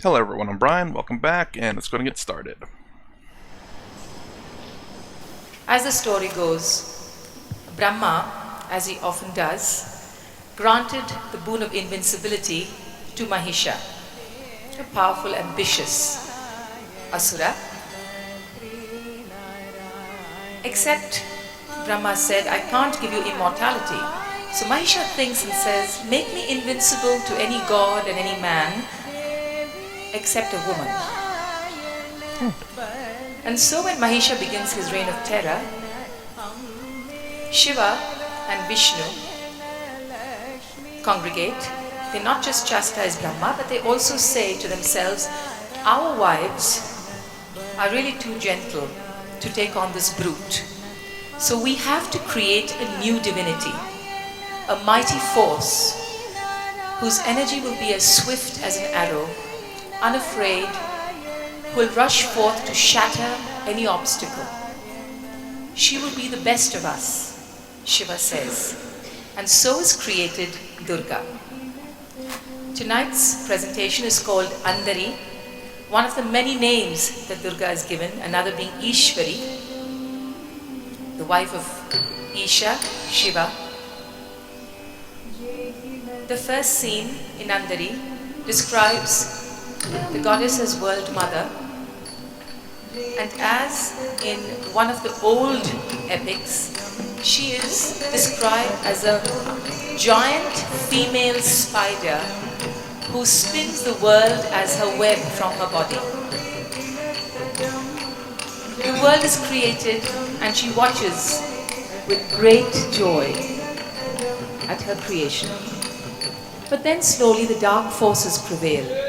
Hello everyone, I'm Brian, welcome back, and let's go and get started. As the story goes, Brahma, as he often does, granted the boon of invincibility to Mahisha, a powerful, ambitious asura. Except Brahma said, I can't give you immortality. So Mahisha thinks and says, make me invincible to any god and any man except a woman. And so when Mahisha begins his reign of terror, Shiva and Vishnu congregate. They not just chastise Brahma, but they also say to themselves, our wives are really too gentle to take on this brute. So we have to create a new divinity, a mighty force whose energy will be as swift as an arrow, unafraid, who will rush forth to shatter any obstacle. She will be the best of us, Shiva says. And so is created Durga. Tonight's presentation is called Andari, one of the many names that Durga is given, another being Ishvari, the wife of Isha, Shiva. The first scene in Andari describes the goddess as world mother, and as in one of the old epics, she is described as a giant female spider who spins the world as her web from her body. The world is created and she watches with great joy at her creation. But then slowly the dark forces prevail.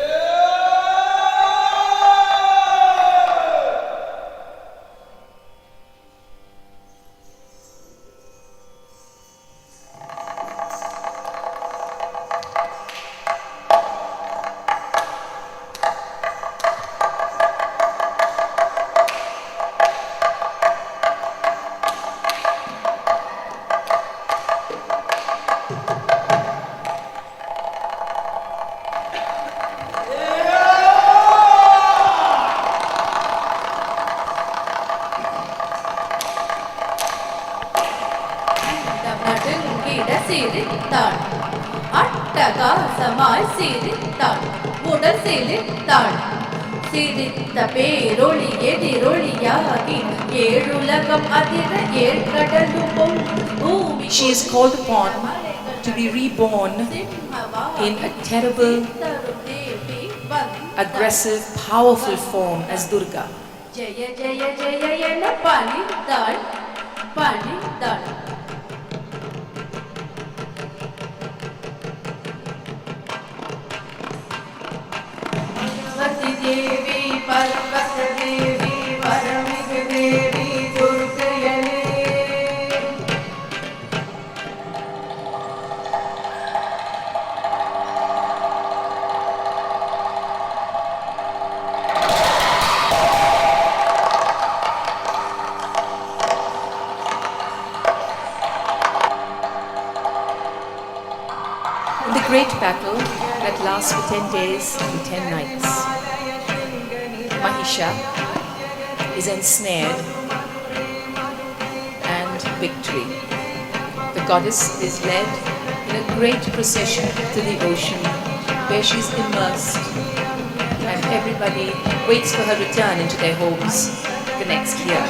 She is called upon to be reborn in a terrible, aggressive, powerful form as Durga. In the great battle that lasts for 10 days and 10 nights, Mahisha is ensnared and victory. The goddess is led in a great procession to the ocean where she is immersed, and everybody waits for her return into their homes the next year.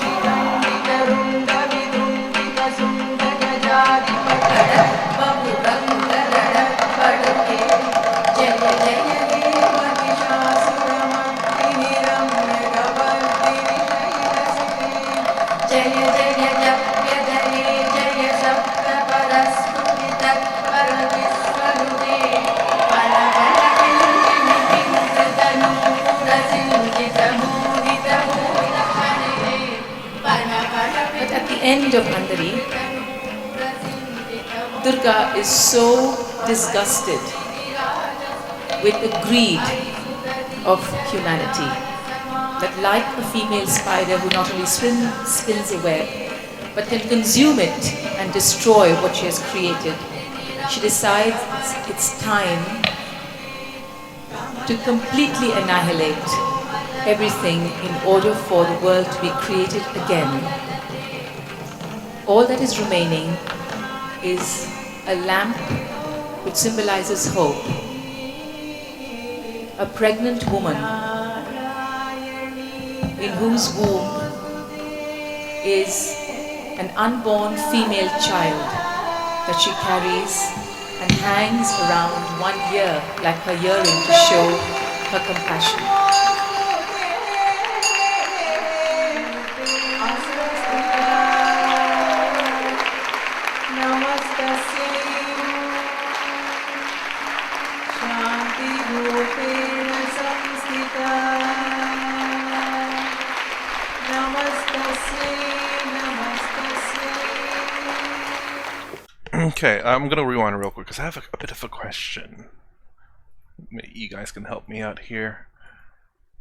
But at the end of Andari, Durga is so disgusted with the greed of humanity that, like a female spider who not only spins a web but can consume it and destroy what she has created, she decides it's time to completely annihilate everything in order for the world to be created again. All that is remaining is a lamp which symbolizes hope. A pregnant woman in whose womb is an unborn female child that she carries and hangs around 1 year like her earring to show her compassion. Okay, I'm gonna rewind real quick because I have a bit of a question. Maybe you guys can help me out here.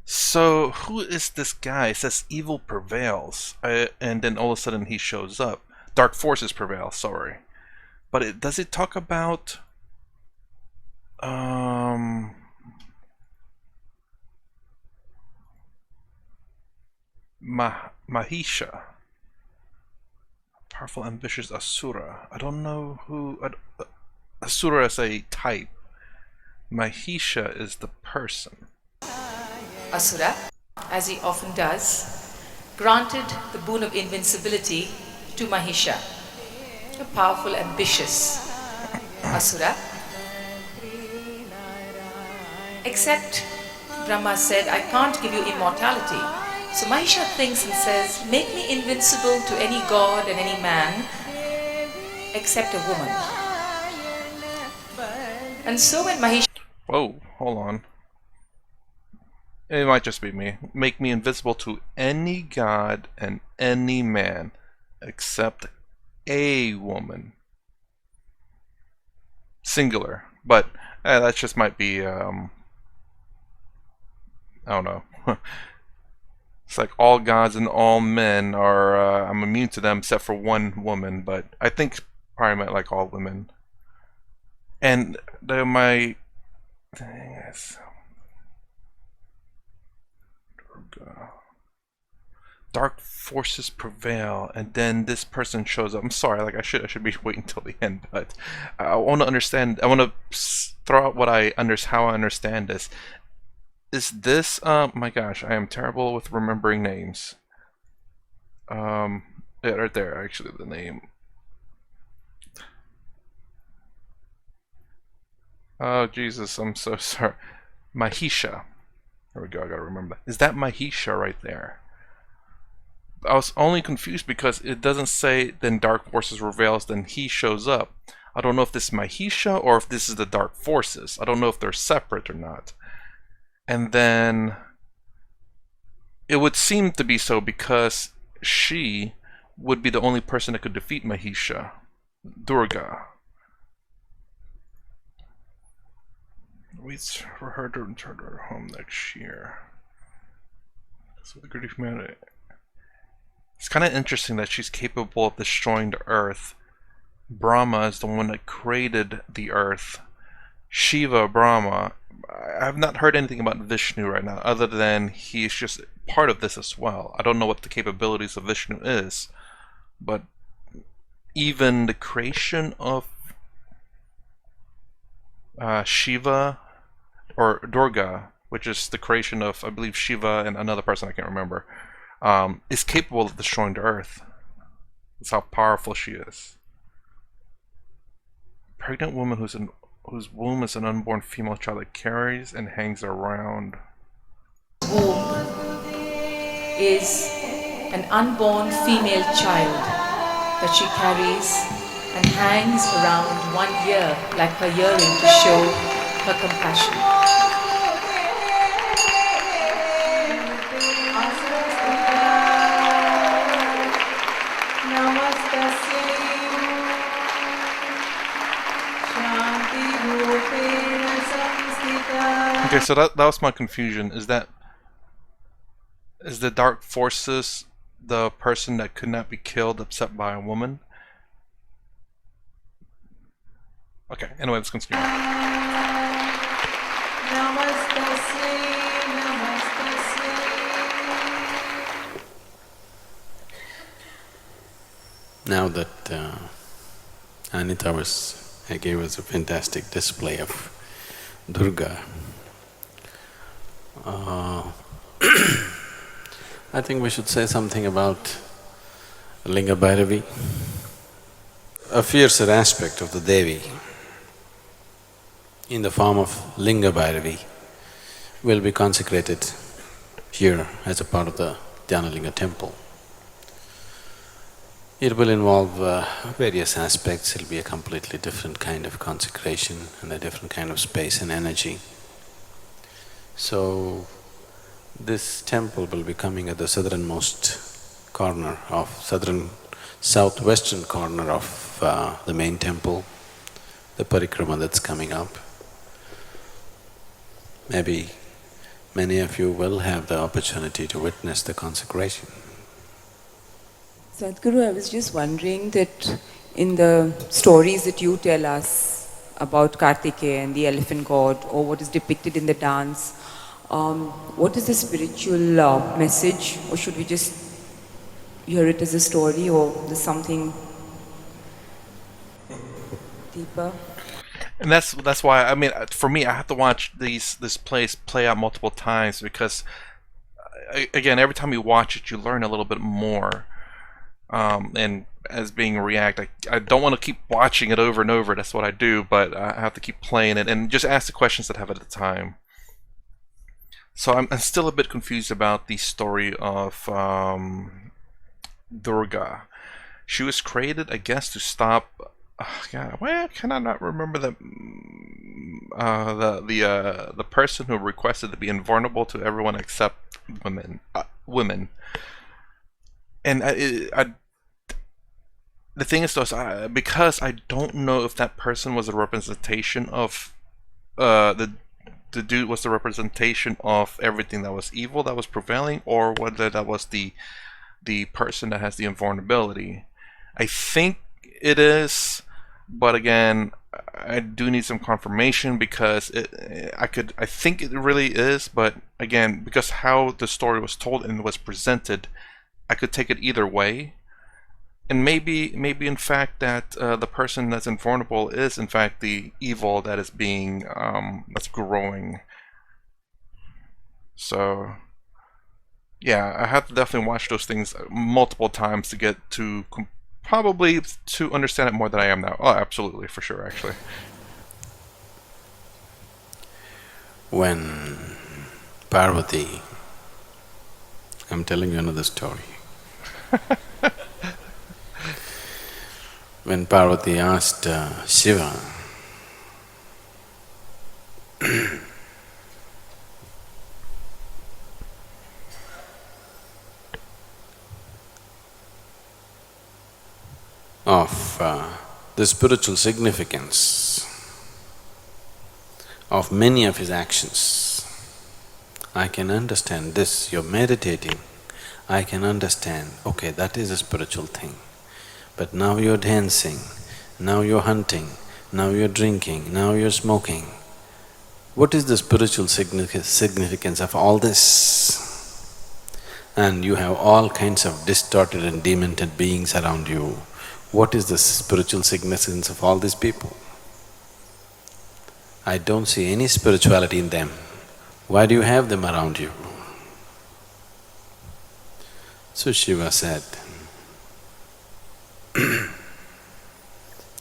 So, who is this guy? It says evil prevails, and then all of a sudden he shows up. Dark forces prevail, sorry. But does it talk about... Mahisha? Powerful, ambitious Asura. I don't know who... Asura is a type. Mahisha is the person. Asura, as he often does, granted the boon of invincibility to Mahisha, a powerful, ambitious Asura. Except Brahma said, I can't give you immortality. So Mahisha thinks and says, make me invincible to any god and any man except a woman. And so when Mahisha... Whoa, hold on. It might just be me. Make me invisible to any god and any man except a woman. Singular. But that just might be, I don't know. It's like all gods and all men are, I'm immune to them except for one woman, but I think probably meant like all women. And my thing is... Dark forces prevail, and then this person shows up. I'm sorry, like I should be waiting till the end, but I want to understand. I want to throw out what how I understand this. Is this? My gosh, I am terrible with remembering names. Yeah, right there, actually, the name. Oh Jesus, I'm so sorry. Mahisha. There we go. I gotta remember that. Is that Mahisha right there? I was only confused because it doesn't say then dark forces prevails, then he shows up. I don't know if this is Mahisha or if this is the dark forces. I don't know if they're separate or not. And then it would seem to be so because she would be the only person that could defeat Mahisha, Durga. Waits for her to return to her home next year. So the great humanity. It's kind of interesting that she's capable of destroying the earth. Brahma is the one that created the earth. Shiva, Brahma. I have not heard anything about Vishnu right now, other than he's just part of this as well. I don't know what the capabilities of Vishnu is, but even the creation of Shiva or Durga, which is the creation of, I believe, Shiva and another person I can't remember, is capable of destroying the earth. That's how powerful she is. Pregnant woman whose womb is an unborn female child that carries and hangs around. Womb is an unborn female child that she carries and hangs around 1 year like her earring to show her compassion. Okay, so that was my confusion. Is the dark forces the person that could not be killed except by a woman? Okay, anyway, let's continue. Now that Anita gave us a fantastic display of Durga, I think we should say something about Linga Bhairavi. A fiercer aspect of the Devi in the form of Linga Bhairavi will be consecrated here as a part of the Dhyanalinga temple. It will involve various aspects, it'll be a completely different kind of consecration and a different kind of space and energy. So, this temple will be coming at the southernmost corner of… southwestern corner of the main temple, the parikrama that's coming up. Maybe many of you will have the opportunity to witness the consecration. Sadhguru, I was just wondering that in the stories that you tell us about Kartikeya and the elephant god, or what is depicted in the dance, what is the spiritual message, or should we just hear it as a story, or there's something deeper? And that's why, I mean, for me, I have to watch this plays play out multiple times, because again, every time you watch it, you learn a little bit more. And as being a react, I don't want to keep watching it over and over. That's what I do, but I have to keep playing it and just ask the questions that I have at the time. So I'm still a bit confused about the story of Durga. She was created, I guess, to stop. God, why can I not remember the person who requested to be invulnerable to everyone except women. And the thing is, though, because I don't know if that person was a representation of the dude was the representation of everything that was evil that was prevailing, or whether that was the person that has the invulnerability. I think it is, but again, I do need some confirmation, because I think it really is, but again, because how the story was told and was presented, I could take it either way. And maybe in fact that the person that's invulnerable is in fact the evil that is being that's growing. So yeah, I have to definitely watch those things multiple times to get to probably to understand it more than I am now. Oh, absolutely, for sure, actually. When Parvati… I'm telling you another story. When Parvati asked Shiva, of the spiritual significance of many of his actions, I can understand this, you're meditating, I can understand, okay, that is a spiritual thing. But now you're dancing, now you're hunting, now you're drinking, now you're smoking. What is the spiritual significance of all this? And you have all kinds of distorted and demented beings around you. What is the spiritual significance of all these people? I don't see any spirituality in them. Why do you have them around you? So Shiva said,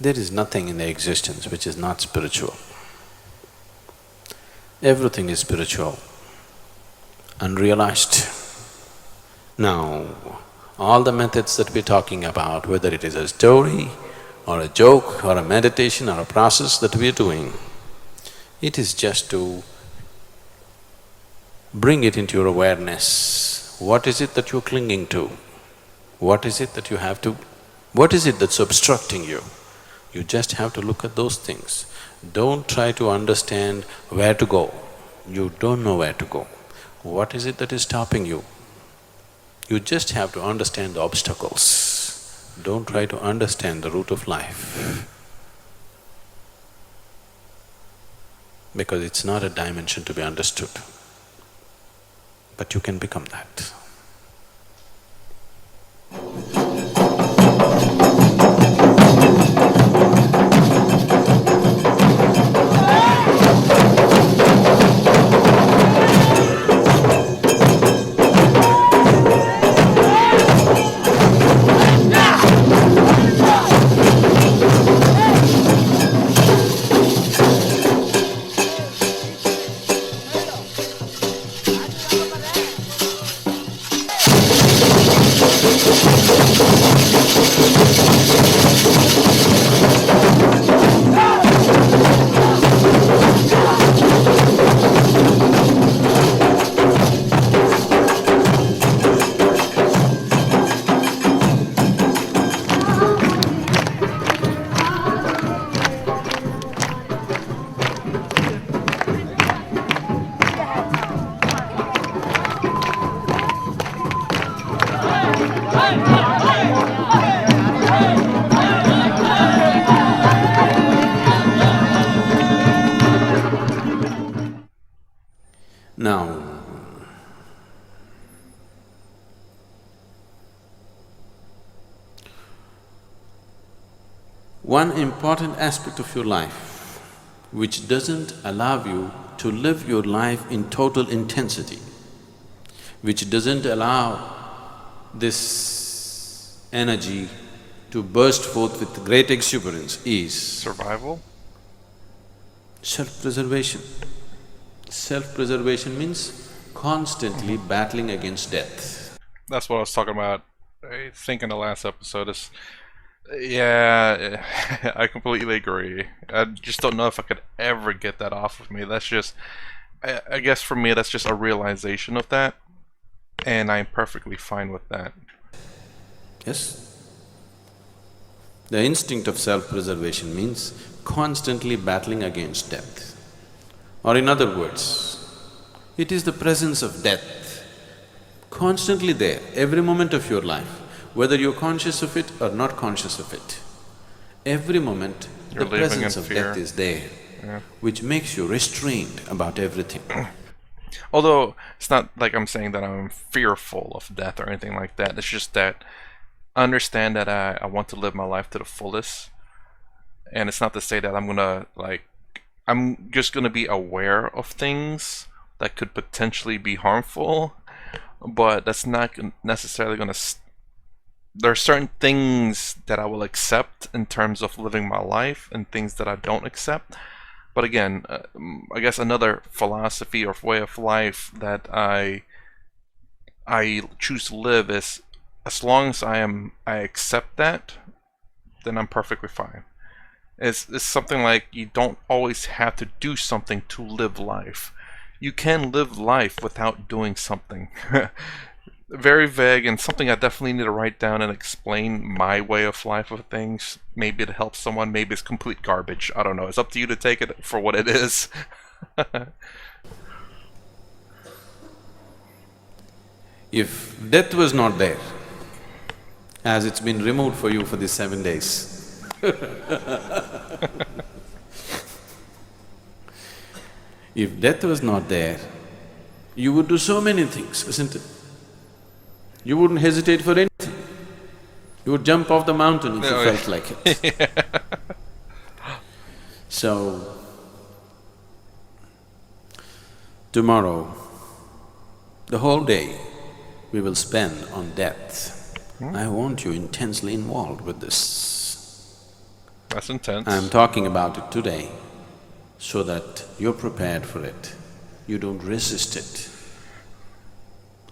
there is nothing in the existence which is not spiritual. Everything is spiritual, unrealized. Now, all the methods that we're talking about, whether it is a story or a joke or a meditation or a process that we're doing, it is just to bring it into your awareness. What is it that you're clinging to? What is it that you have to… what is it that's obstructing you? You just have to look at those things. Don't try to understand where to go. You don't know where to go. What is it that is stopping you? You just have to understand the obstacles. Don't try to understand the route of life. Because it's not a dimension to be understood. But you can become that. Now, one important aspect of your life which doesn't allow you to live your life in total intensity, which doesn't allow this energy to burst forth with great exuberance is… Survival? self-preservation. Self-preservation means constantly battling against death. That's what I was talking about, I think, in the last episode. Is yeah, I completely agree. I just don't know if I could ever get that off of me. That's just… I guess for me, that's just a realization of that, and I'm perfectly fine with that. Yes? The instinct of self-preservation means constantly battling against death. Or in other words, it is the presence of death constantly there, every moment of your life, whether you're conscious of it or not conscious of it. Every moment, You're the living presence in of fear. death is there, Yeah. which makes you restrained about everything. Although, it's not like I'm saying that I'm fearful of death or anything like that. It's just that I understand that I want to live my life to the fullest. And it's not to say that I'm gonna, like… I'm just gonna be aware of things that could potentially be harmful, but that's not necessarily gonna… There are certain things that I will accept in terms of living my life and things that I don't accept. But again, I guess another philosophy or way of life that I choose to live is, as long as I accept that, then I'm perfectly fine. It's something like you don't always have to do something to live life. You can live life without doing something. Very vague, and something I definitely need to write down and explain my way of life of things. Maybe it helps someone, maybe it's complete garbage. I don't know. It's up to you to take it for what it is. If death was not there, as it's been removed for you for these 7 days, if death was not there, you would do so many things, isn't it? You wouldn't hesitate for anything. You would jump off the mountain if you felt like it. So, tomorrow, the whole day we will spend on death. I want you intensely involved with this. That's intense. I'm talking about it today so that you're prepared for it. You don't resist it.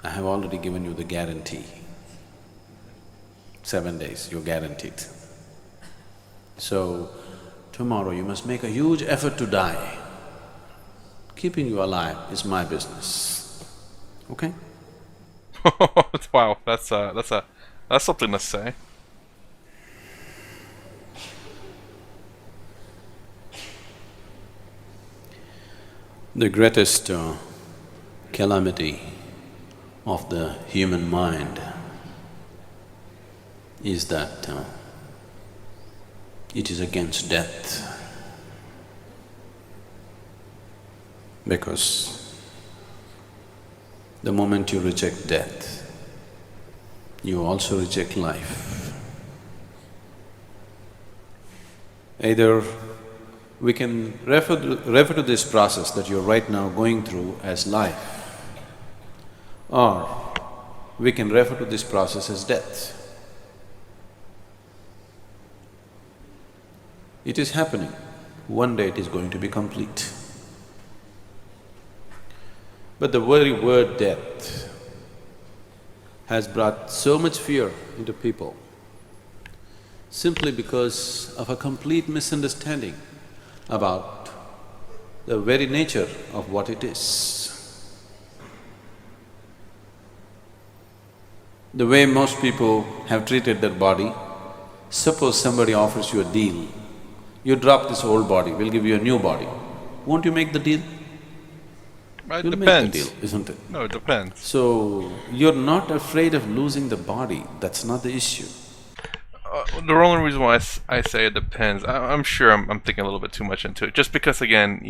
I have already given you the guarantee. 7 days, you're guaranteed. So, tomorrow you must make a huge effort to die. Keeping you alive is my business, okay? Wow, that's something to say. The greatest calamity of the human mind is that it is against death. Because the moment you reject death, you also reject life. Either we can refer to this process that you're right now going through as life, or we can refer to this process as death. It is happening. One day it is going to be complete. But the very word death has brought so much fear into people simply because of a complete misunderstanding about the very nature of what it is. The way most people have treated their body, suppose somebody offers you a deal, you drop this old body, we'll give you a new body. Won't you make the deal? It You'll make the depends. deal, isn't it? No, it depends. So, you're not afraid of losing the body, that's not the issue. The only reason why I say it depends, I'm sure I'm thinking a little bit too much into it. Just because, again,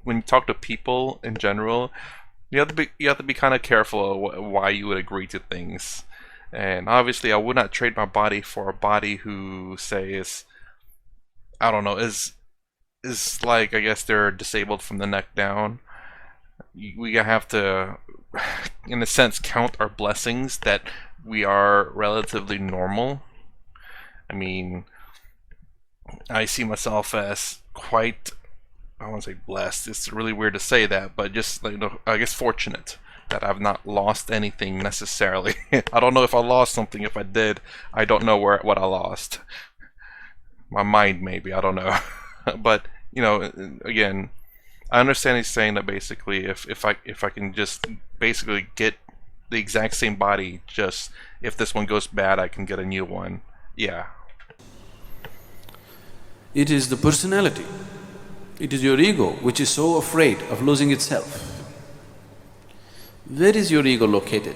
when you talk to people in general, you have to be kind of careful of why you would agree to things. And obviously, I would not trade my body for a body who, say, is, I don't know, is like, I guess they're disabled from the neck down. We have to, in a sense, count our blessings that we are relatively normal. I mean, I see myself as quite, I don't want to say blessed, it's really weird to say that, but just, I guess fortunate that I've not lost anything necessarily. I don't know if I lost something. If I did, I don't know what I lost. My mind, maybe, I don't know. But, again, I understand he's saying that basically if I can just basically get the exact same body, just if this one goes bad, I can get a new one. Yeah. It is the personality. It is your ego which is so afraid of losing itself. Where is your ego located?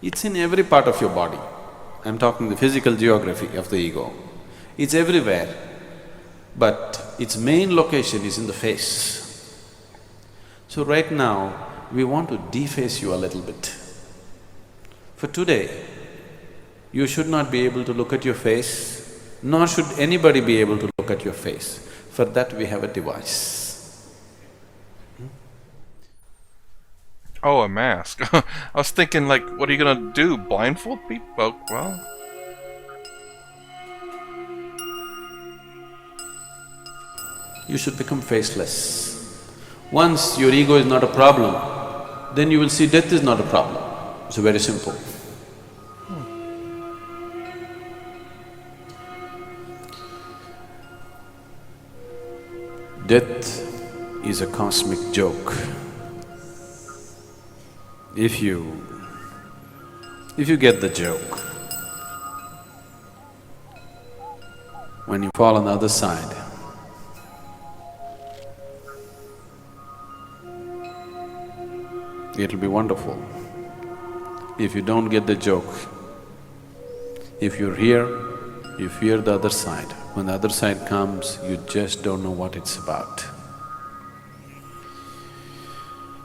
It's in every part of your body. I'm talking the physical geography of the ego. It's everywhere, but its main location is in the face. So right now, we want to deface you a little bit. For today, you should not be able to look at your face, nor should anybody be able to look at your face. For that we have a device. Oh, a mask. I was thinking, like, what are you gonna do? Blindfold people? Well… You should become faceless. Once your ego is not a problem, then you will see death is not a problem. It's very simple. Death is a cosmic joke. If you get the joke, when you fall on the other side, it'll be wonderful. If you don't get the joke, if you're here, you fear the other side. When the other side comes, you just don't know what it's about.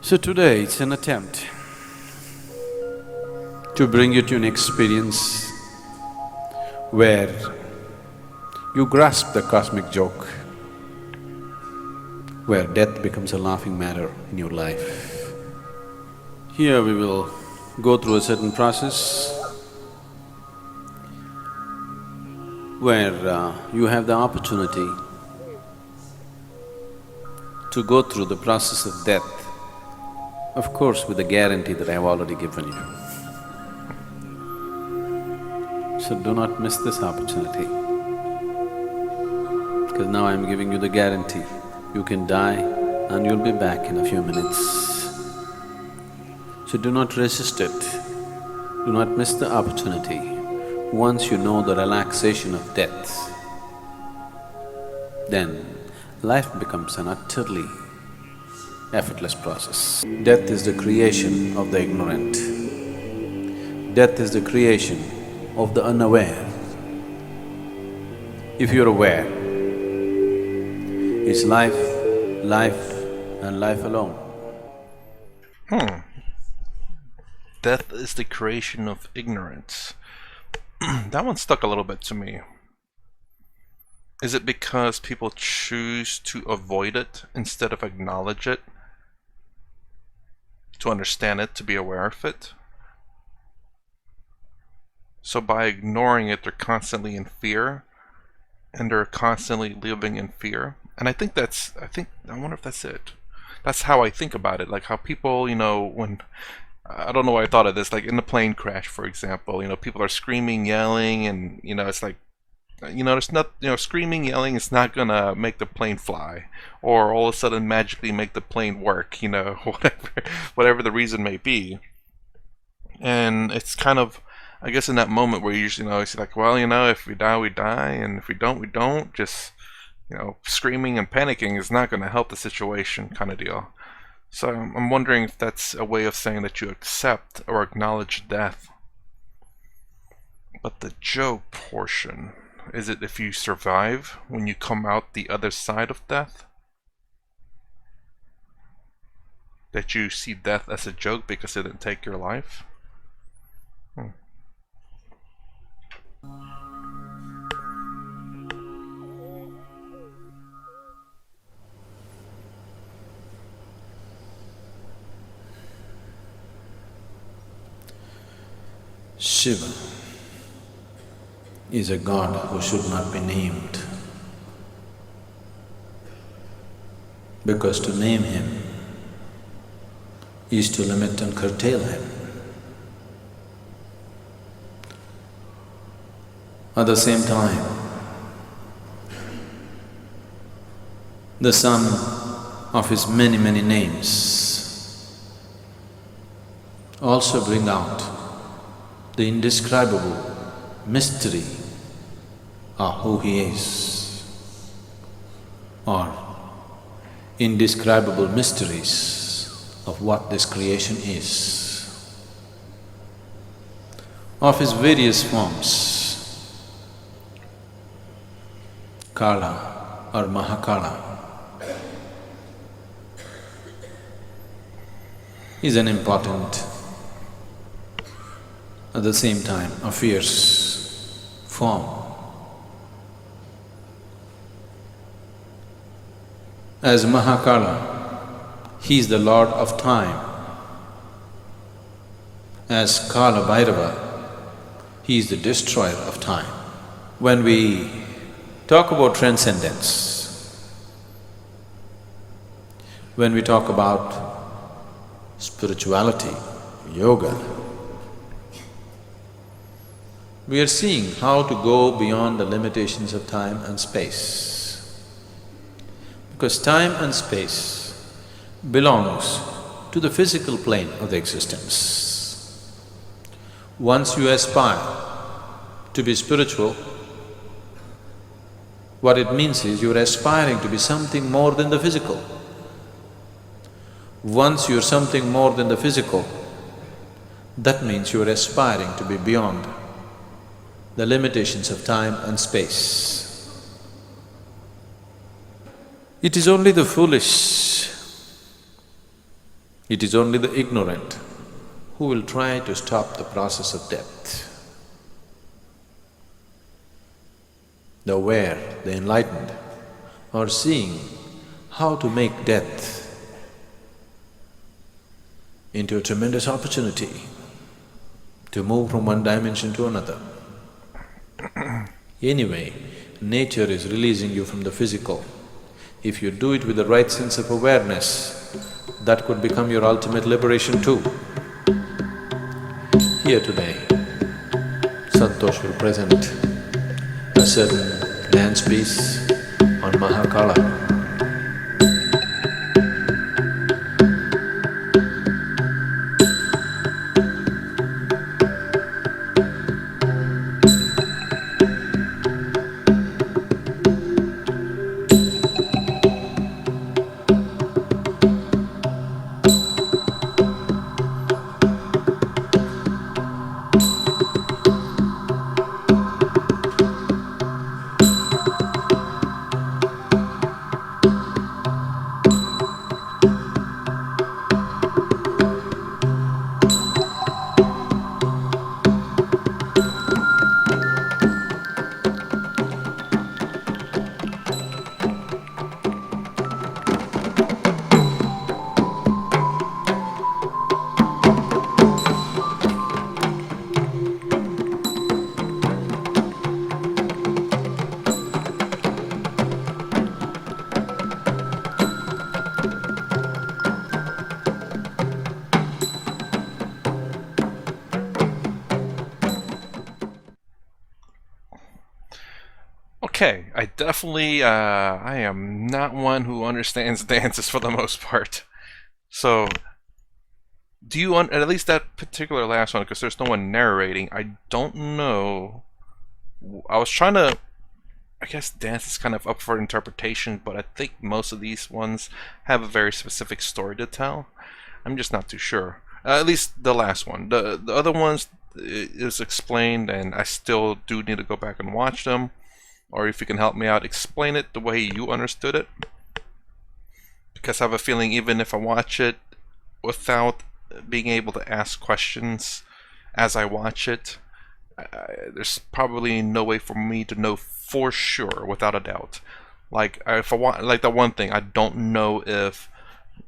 So today, it's an attempt to bring you to an experience where you grasp the cosmic joke, where death becomes a laughing matter in your life. Here we will go through a certain process where you have the opportunity to go through the process of death, of course with the guarantee that I have already given you. So do not miss this opportunity, because now I am giving you the guarantee. You can die and you'll be back in a few minutes. So do not resist it, do not miss the opportunity. Once you know the relaxation of death, then life becomes an utterly effortless process. Death is the creation of the ignorant. Death is the creation of the unaware. If you're aware, it's life, life and life alone. Death is the creation of ignorance. That one stuck a little bit to me. Is it because people choose to avoid it instead of acknowledge it? To understand it, to be aware of it? So by ignoring it, they're constantly in fear, and they're constantly living in fear. And I wonder if that's it. That's how I think about it, like how people, when… I don't know why I thought of this, like in the plane crash, for example, people are screaming, yelling, and, it's like, there's not, screaming, yelling is not gonna make the plane fly, or all of a sudden magically make the plane work, whatever the reason may be. And it's kind of, I guess in that moment where you usually it's like, well, if we die, we die, and if we don't, we don't. Just, screaming and panicking is not gonna help the situation, kind of deal. So I'm wondering if that's a way of saying that you accept or acknowledge death. But the joke portion, is it if you survive when you come out the other side of death? That you see death as a joke because it didn't take your life? Shiva is a god who should not be named, because to name him is to limit and curtail him. At the same time, the sum of his many, many names also bring out the indescribable mystery of who he is, or indescribable mysteries of what this creation is. Of his various forms, Kala or Mahakala is an important, at the same time a fierce form. As Mahakala, he is the lord of time. As Kala Bhairava, he is the destroyer of time. When we talk about transcendence, when we talk about spirituality, yoga, we are seeing how to go beyond the limitations of time and space. Because time and space belongs to the physical plane of the existence. Once you aspire to be spiritual, what it means is you're aspiring to be something more than the physical. Once you're something more than the physical, that means you're aspiring to be beyond the limitations of time and space. It is only the foolish, it is only the ignorant who will try to stop the process of death. The aware, the enlightened are seeing how to make death into a tremendous opportunity to move from one dimension to another. Anyway, nature is releasing you from the physical. If you do it with the right sense of awareness, that could become your ultimate liberation too. Here today, Santosh will present a certain dance piece on Mahakala. Okay, I definitely, I am not one who understands dances for the most part. So, do you, at least that particular last one, because there's no one narrating, I don't know. I was trying to I guess dance is kind of up for interpretation, but I think most of these ones have a very specific story to tell. I'm just not too sure. At least the last one. The other ones is explained, and I still do need to go back and watch them. Or if you can help me out, explain it the way you understood it. Because I have a feeling even if I watch it without being able to ask questions as I watch it, there's probably no way for me to know for sure, without a doubt. Like if I want, like that one thing, I don't know if.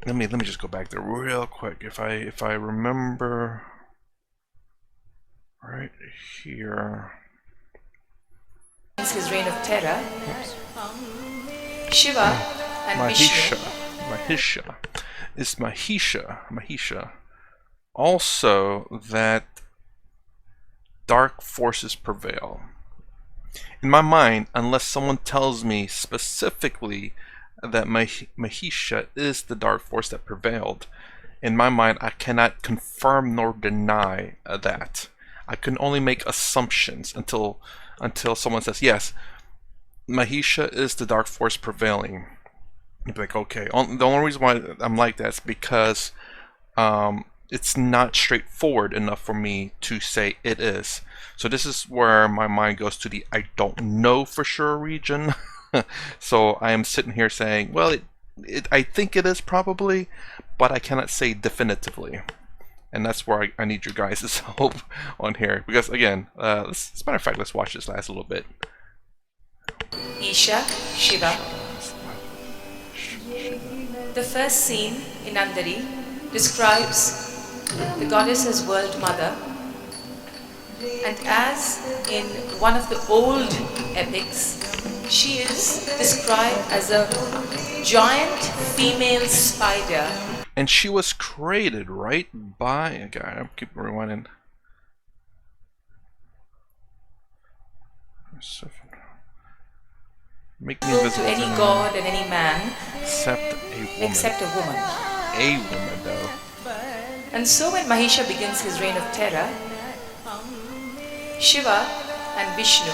Let me just go back there real quick. If I remember right here. His reign of terror. Shiva and Vishnu. Mahisha. Is Mahisha. Also that dark forces prevail. In my mind, unless someone tells me specifically that Mahisha is the dark force that prevailed, in my mind I cannot confirm nor deny that. I can only make assumptions until someone says, yes, Mahisha is the dark force prevailing. You'd be like, okay. The only reason why I'm like that is because it's not straightforward enough for me to say it is. So this is where my mind goes to the I don't know for sure region. So I am sitting here saying, well, I think it is probably, but I cannot say definitively. And that's where I need your guys' help on here. Because again, as a matter of fact, let's watch this last little bit. Isha, Shiva. The first scene in Andari describes the goddess as world mother, and as in one of the old epics, she is described as a giant female spider. And she was created right by a guy. I'll keep rewinding. Make me invisible to any god and any man, except a woman. Except a woman. A woman, though. And so when Mahisha begins his reign of terror, Shiva and Vishnu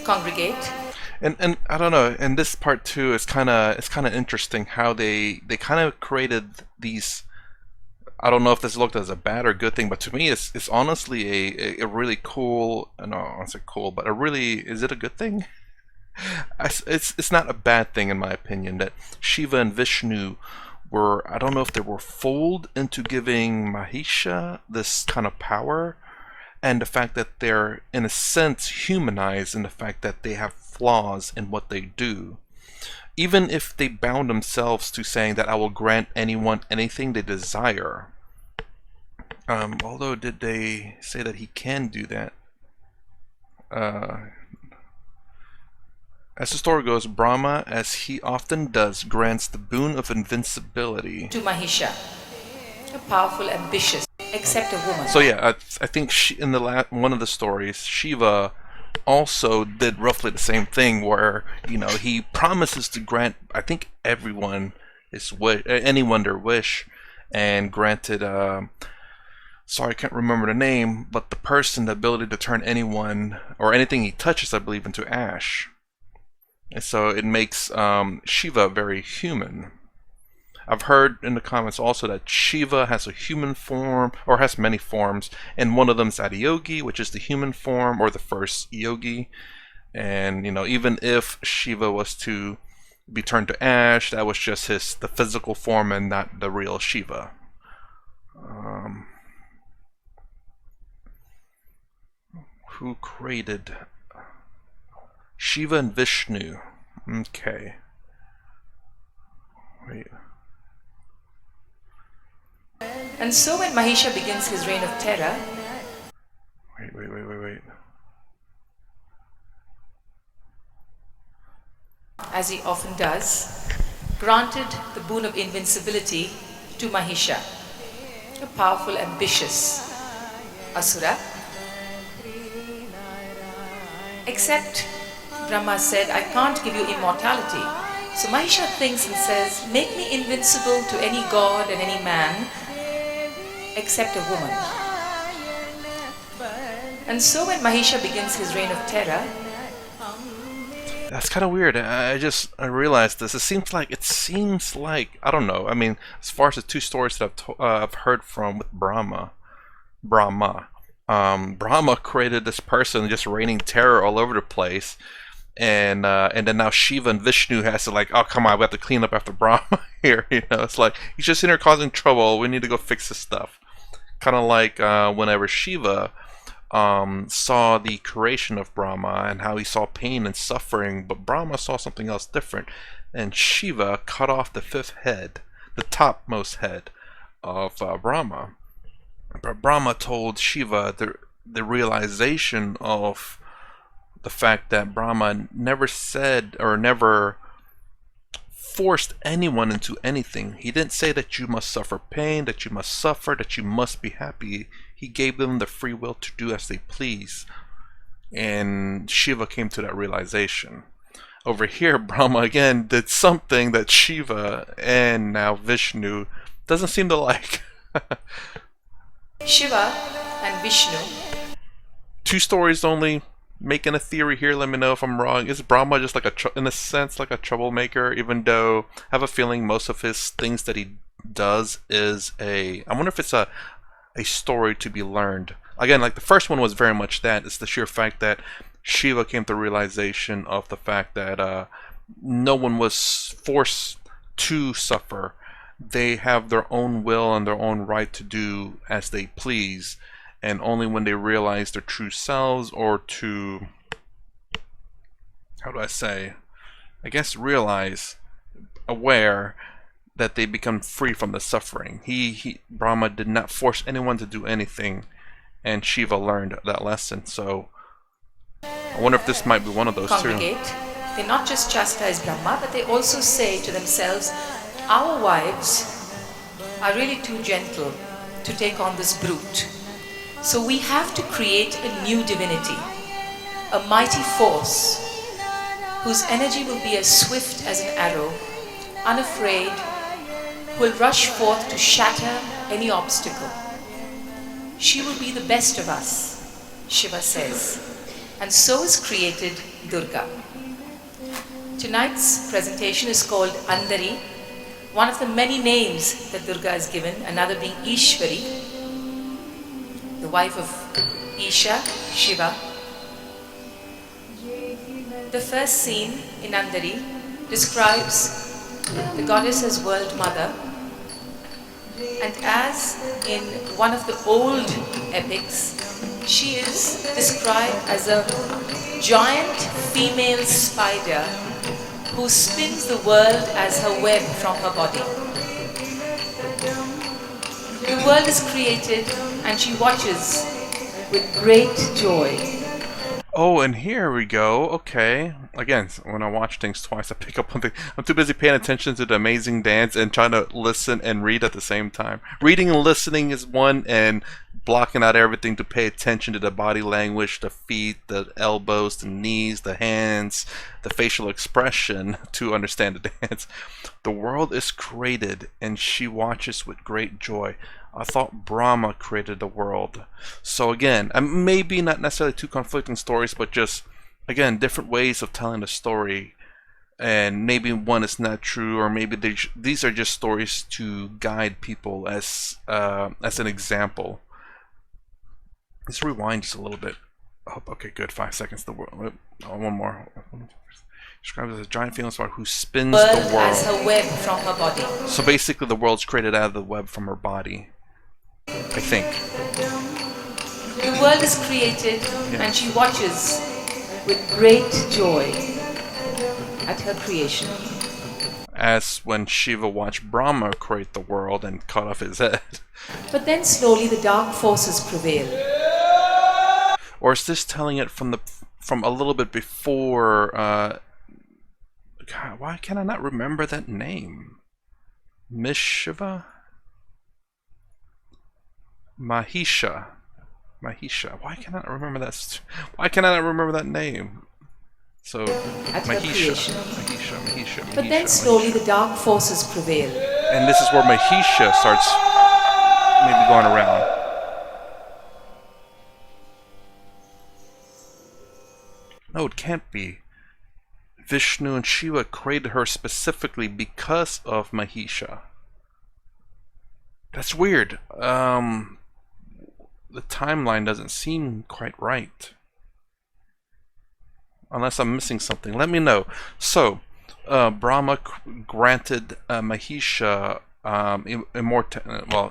congregate. And I don't know. And this part too is kind of interesting how they kind of created these. I don't know if this looked as a bad or good thing, but to me, it's honestly a really cool. No, I won't say cool, but is it a good thing? It's not a bad thing in my opinion that Shiva and Vishnu were, I don't know if they were fooled into giving Mahisha this kind of power, and the fact that they're in a sense humanized in the fact that they have flaws in what they do. Even if they bound themselves to saying that I will grant anyone anything they desire. Although did they say that he can do that? As the story goes, Brahma, as he often does, grants the boon of invincibility to Mahisha, a powerful, ambitious, except a woman. So yeah, I think in the one of the stories, Shiva also did roughly the same thing, where he promises to grant, I think, everyone his wish, anyone their wish, and granted. Sorry, I can't remember the name, but the person the ability to turn anyone or anything he touches, I believe, into ash. And so it makes Shiva very human. I've heard in the comments also that Shiva has a human form, or has many forms, and one of them is Adiyogi, which is the human form, or the first yogi. And even if Shiva was to be turned to ash, that was just the physical form and not the real Shiva. Who created Shiva and Vishnu? Okay. Wait. And so when Mahisha begins his reign of terror... Wait. As he often does, granted the boon of invincibility to Mahisha, a powerful, ambitious asura. Except Brahma said, I can't give you immortality. So Mahisha thinks and says, make me invincible to any god and any man except a woman. And so when Mahisha begins his reign of terror, That's kind of weird. I realized this. It seems like I don't know. I mean, as far as the two stories that I've heard from with Brahma, Brahma created this person just raining terror all over the place, and then now Shiva and Vishnu has to like, oh come on, we have to clean up after Brahma here. You know, it's like he's just in here causing trouble. We need to go fix this stuff. Kind of like whenever Shiva saw the creation of Brahma and how he saw pain and suffering, but Brahma saw something else different, and Shiva cut off the fifth head, the topmost head of Brahma. But Brahma told Shiva the realization of the fact that Brahma never said or never forced anyone into anything. He didn't say that you must suffer pain, that you must suffer, that you must be happy. He gave them the free will to do as they please. And Shiva came to that realization. Over here, Brahma again did something that Shiva and now Vishnu doesn't seem to like. Shiva and Vishnu. Two stories only. Making a theory here, let me know if I'm wrong. Is Brahma just like in a sense like a troublemaker, even though I have a feeling most of his things that he does is I wonder if it's a story to be learned. Again, like the first one was very much that. It's the sheer fact that Shiva came to realization of the fact that no one was forced to suffer. They have their own will and their own right to do as they please. And only when they realize their true selves, or to, how do I say, I guess realize, aware that they become free from the suffering. Brahma did not force anyone to do anything, and Shiva learned that lesson. So I wonder if this might be one of those Congregate. two. They not just chastise Brahma, but they also say to themselves, our wives are really too gentle to take on this brute. So we have to create a new divinity, a mighty force, whose energy will be as swift as an arrow, unafraid, who will rush forth to shatter any obstacle. She will be the best of us, Shiva says, and so is created Durga. Tonight's presentation is called Andari, one of the many names that Durga is given, another being Ishvari, the wife of Isha, Shiva. The first scene in Andari describes the goddess as world mother, and as in one of the old epics, she is described as a giant female spider who spins the world as her web from her body. The world is created and she watches with great joy. Oh, and here we go. Okay. Again, when I watch things twice, I pick up on things. I'm too busy paying attention to the amazing dance and trying to listen and read at the same time. Reading and listening is one, and blocking out everything to pay attention to the body language, the feet, the elbows, the knees, the hands, the facial expression to understand the dance. The world is created and she watches with great joy. I thought Brahma created the world. So again, maybe not necessarily two conflicting stories, but just, again, different ways of telling the story. And maybe one is not true, or maybe these are just stories to guide people as an example. Let's rewind just a little bit. Oh, okay, good. 5 seconds. The world. Oh, one more. Described as a giant female spider who spins the world as her web from her body. So basically, the world's created out of the web from her body, I think. The world is created, and she watches with great joy at her creation. As when Shiva watched Brahma create the world and cut off his head. But then slowly the dark forces prevail. Or is this telling it from a little bit before? God, why can I not remember that name? Miss Shiva? Mahisha. Why can I not remember that? Why can I not remember that name? So Mahisha. But then slowly the dark forces prevail. And this is where Mahisha starts maybe going around. No, it can't be. Vishnu and Shiva created her specifically because of Mahisha. That's weird. The timeline doesn't seem quite right. Unless I'm missing something. Let me know. So, Brahma granted Mahisha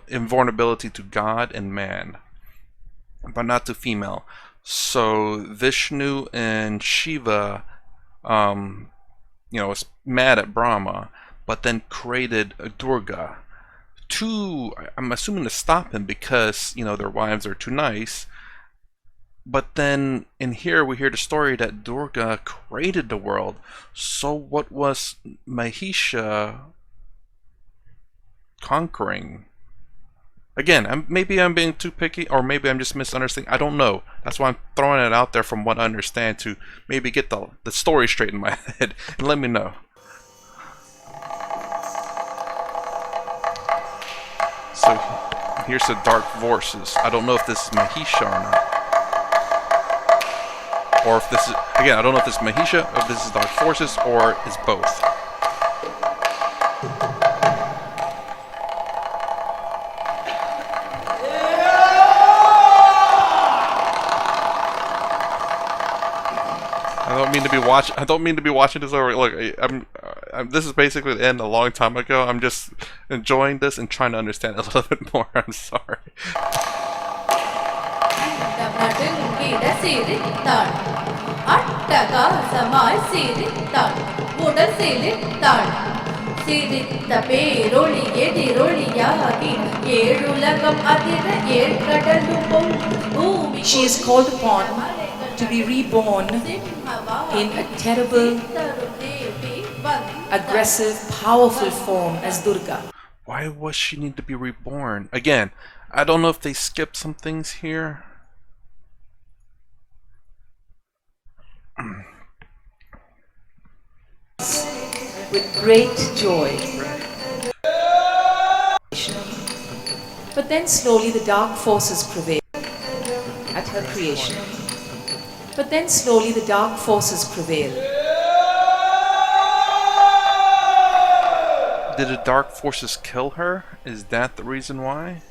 invulnerability to God and man, but not to female. So Vishnu and Shiva, was mad at Brahma, but then created Durga I'm assuming to stop him because their wives are too nice. But then in here we hear the story that Durga created the world. So what was Mahisha conquering? Again, maybe I'm being too picky, or maybe I'm just misunderstanding. I don't know. That's why I'm throwing it out there from what I understand to maybe get the story straight in my head. And let me know. So here's the dark forces. I don't know if this is Mahisha or not. Or if this is, again, I don't know if this is Mahisha, or if this is dark forces, or it's both. I don't mean to be watching this over. Look, this is basically the end a long time ago. I'm just enjoying this and trying to understand it a little bit more. I'm sorry. She is called upon to be reborn in a terrible, aggressive, powerful form as Durga. Why was she need to be reborn? Again, I don't know if they skipped some things here. With great joy. But then slowly the dark forces prevail at her creation. But then slowly the dark forces prevail. Did the dark forces kill her? Is that the reason why?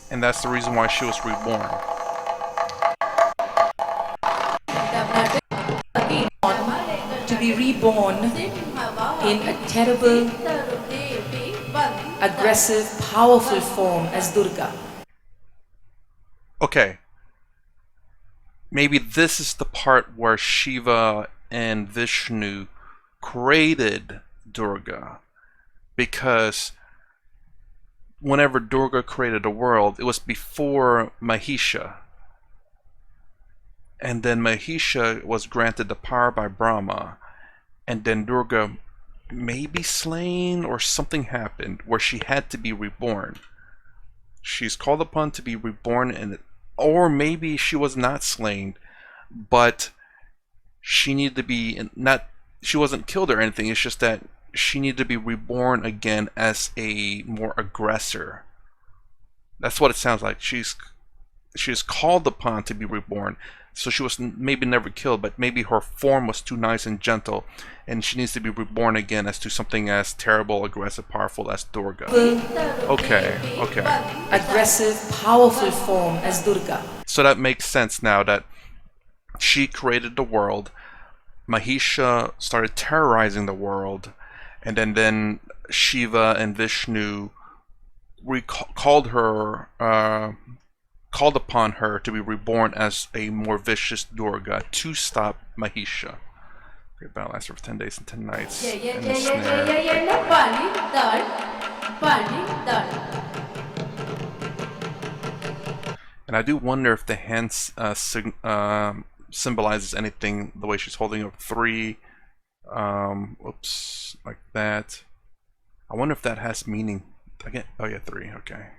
And that's the reason why she was reborn. To be reborn in a terrible, aggressive, powerful form as Durga. Okay. Maybe this is the part where Shiva and Vishnu created Durga, because whenever Durga created the world, it was before Mahisha, and then Mahisha was granted the power by Brahma, and then Durga may be slain or something happened where she had to be reborn. She's called upon to be reborn, or maybe she was not slain, but she needed to be she wasn't killed or anything. It's just that she needed to be reborn again as a more aggressor. That's what it sounds like. She is called upon to be reborn. So she was maybe never killed, but maybe her form was too nice and gentle, and she needs to be reborn again as to something as terrible, aggressive, powerful as Durga. Okay. Aggressive, powerful form as Durga. So that makes sense now that she created the world. Mahisha started terrorizing the world, and then Shiva and Vishnu called upon her to be reborn as a more vicious Durga to stop Mahisha. Great battle lasted for 10 days and 10 nights. And I do wonder if the hand symbolizes anything, the way she's holding up 3, oops, like that. I wonder if that has meaning. Again, oh yeah, 3, okay.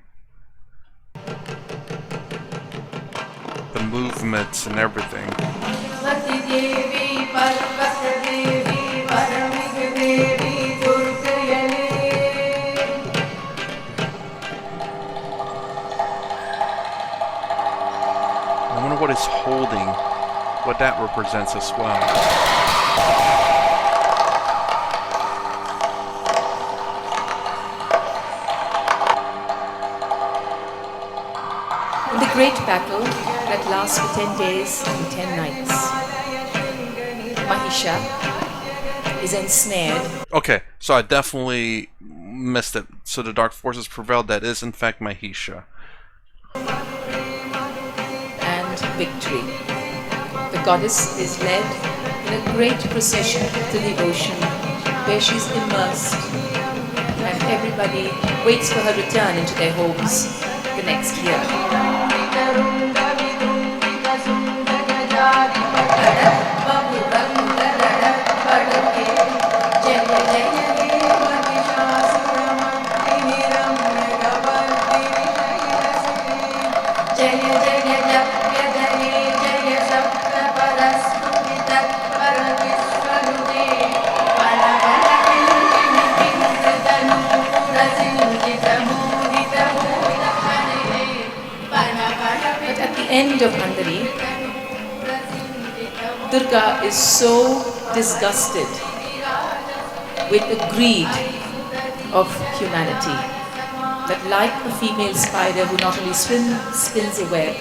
The movements and everything. I wonder what it's holding. what that represents as well. In the great battle that lasts for 10 days and 10 nights, Mahisha is ensnared. Okay, so I definitely missed it. So the dark forces prevailed. That is in fact Mahisha. And victory. The goddess is led in a great procession to the ocean where she's immersed, and everybody waits for her return into their homes the next year. But at the end of Andari, Durga is so disgusted with the greed of humanity that, like a female spider who not only spins a web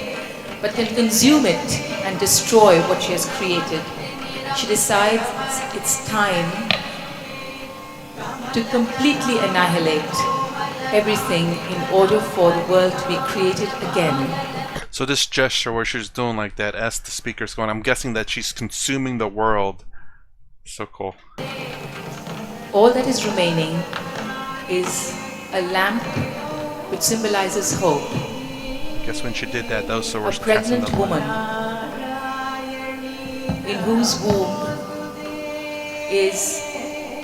but can consume it and destroy what she has created, she decides it's time to completely annihilate everything in order for the world to be created again. So this gesture where she's doing like that as the speaker's going, I'm guessing that she's consuming the world. So cool. All that is remaining is a lamp which symbolizes hope. I guess when she did that, those were A pregnant woman in whose womb is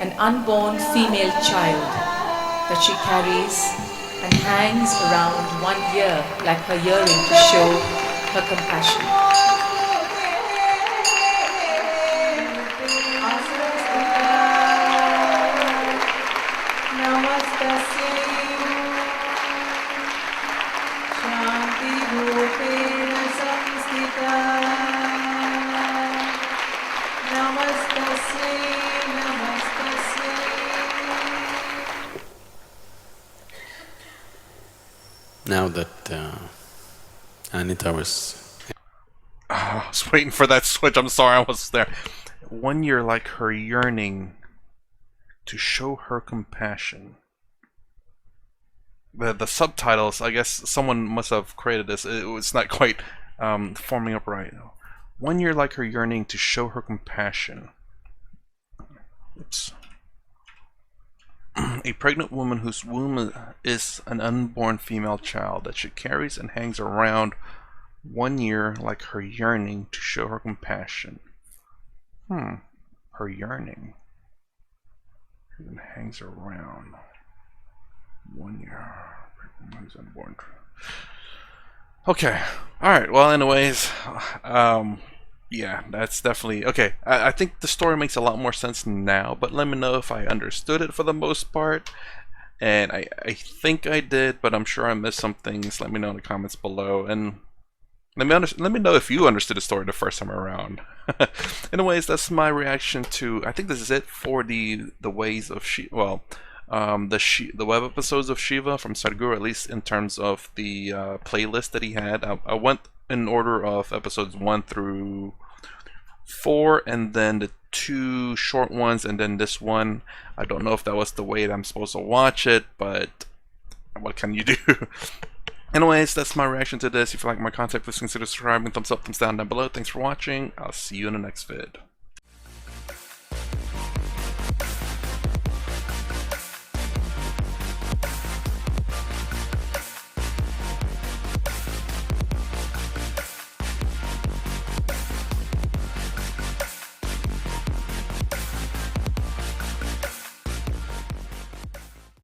an unborn female child that she carries and hangs around 1 year like her earring to show her compassion. Now that Anita was... I was waiting for that switch. I'm sorry I was there. 1 year like her yearning to show her compassion. The subtitles, I guess someone must have created this. It was not quite forming up right. 1 year like her yearning to show her compassion. Oops. A pregnant woman whose womb is an unborn female child that she carries and hangs around 1 year like her yearning to show her compassion. Her yearning. And hangs around 1 year. Who's unborn. Okay. Alright, well anyways, yeah, that's definitely okay. I think the story makes a lot more sense now, but let me know if I understood it for the most part. And I think I did, but I'm sure I missed some things. Let me know in the comments below, and let me know if you understood the story the first time around. Anyways, that's my reaction to. I think this is it for the ways of Shiva. Well, the web episodes of Shiva from Sadhguru, at least in terms of the playlist that he had. I went in order of episodes 1 through 4, and then the 2 short ones, and then this one. I don't know if that was the way that I'm supposed to watch it, but what can you do? Anyways, that's my reaction to this. If you like my content, please consider subscribing. Thumbs up, thumbs down below. Thanks for watching. I'll see you in the next vid.